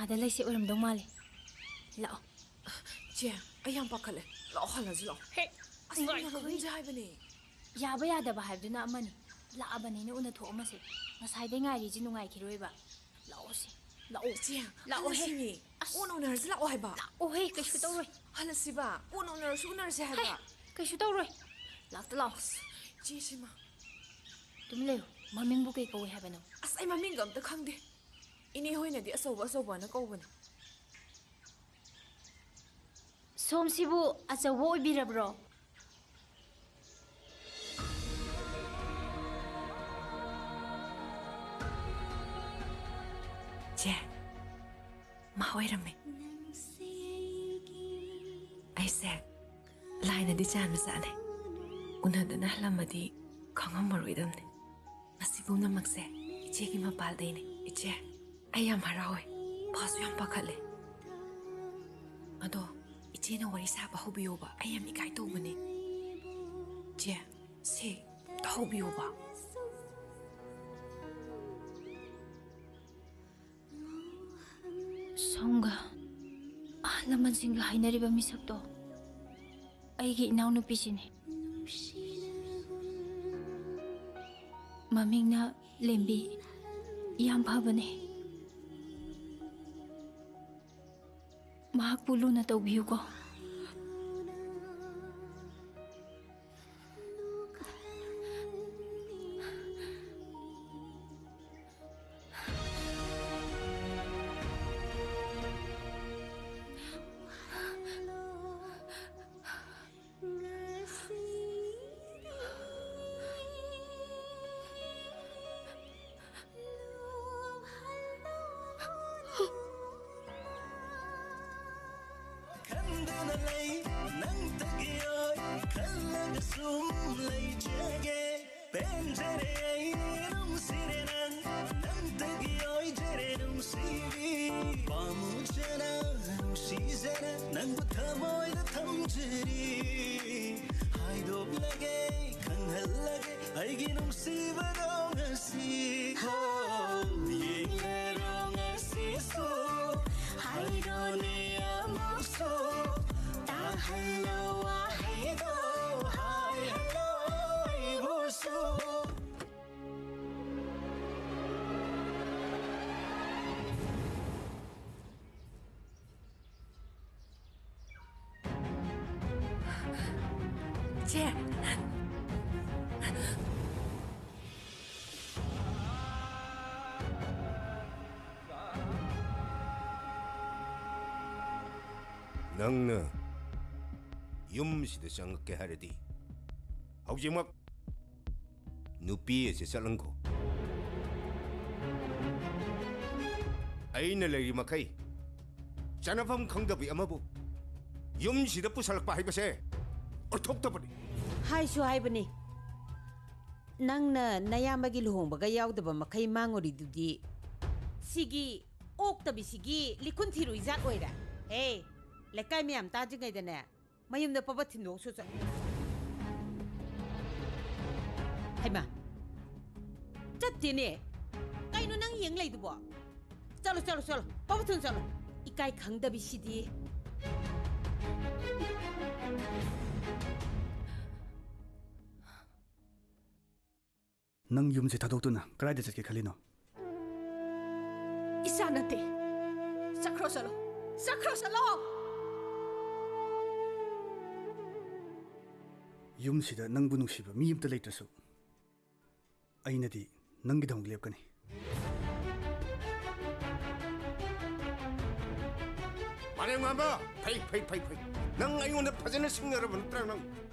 आदा लैसे ओरमदौ माले लाओ चे अयम पाखले लाओ हलजु लाओ हे असली लहुंजे हाइबने याबा यादबा हाइबदुना अमनि लाअबनिने उना थोअमसे नसाइदे ngairi ji nungai khiroiba लाओ से लाओ चे लाओ हे हलसिनि उन ओनर्स लाओ हाइबा लाओ हे कैसु तौरोय हलसिबा उन ओनर्स उनर्स हे हाइबा कैसु तौरोय लाक्ता लाओ चे सिमा तुम लेयो ममिंग बु कई कौ हाइबनो अस आई ममिंग गम त खंगदे इने होइनदि असौबा असौबा न कौबने सोमसिबु अचवो ओइबिरब्रो चे मा ओइरमे ऐसे लाइनदि चान जाने उनदना हलमदि खंगमरोइदमने मसिबु नमकसे इचेगी मपालदैने इचे आई याम हरावे पासु याम पाखले अदो इचेना वरी साबा होबियोबा आई याम इकाई तौबने चे से तौबियोबा सोंगा आलमन सिंगा हाइनरिबा मिसक्तो अइगी इनाउ नुपिसिने ममिंगना लेम्बी याम फबने महाक पुलुना तौबियुको चे नंगना युमसिदा चंगके हारदी हौजिमक नुपी एसे चलंगो अइना लेरि मखै चनफम खंगदबि अमबु युमसिदा पुसलकपा हाइबसे अर्थोक्तबनि हाइसु हाइबनि नंगना नयामगी लुहोंबगा यावदबा मखै मांगोरिदुदि सिगी ओक्तबि सिगी लिखुन थिरु इजात ओइरा हे लेकाय म्याम ताजिङैदने मयुमदा पबा थिन्दोकसु च हाइमा चत्तेने काइनो नंग येंग लैदुबो चलो चलो चलो पबा थुन चलो इकाय खंगदबि सिदि नंग युम से थादोक्तुना कराइदा चटके खलिनो इसा नते सक्रो चलो युम सिदा नंगबु नुसिबा मी अमता लेत्रसु अइनदि नंगी दंग लेपकनी माने माबा फै नंग आइयोंदा फजन सिंगरबन नंग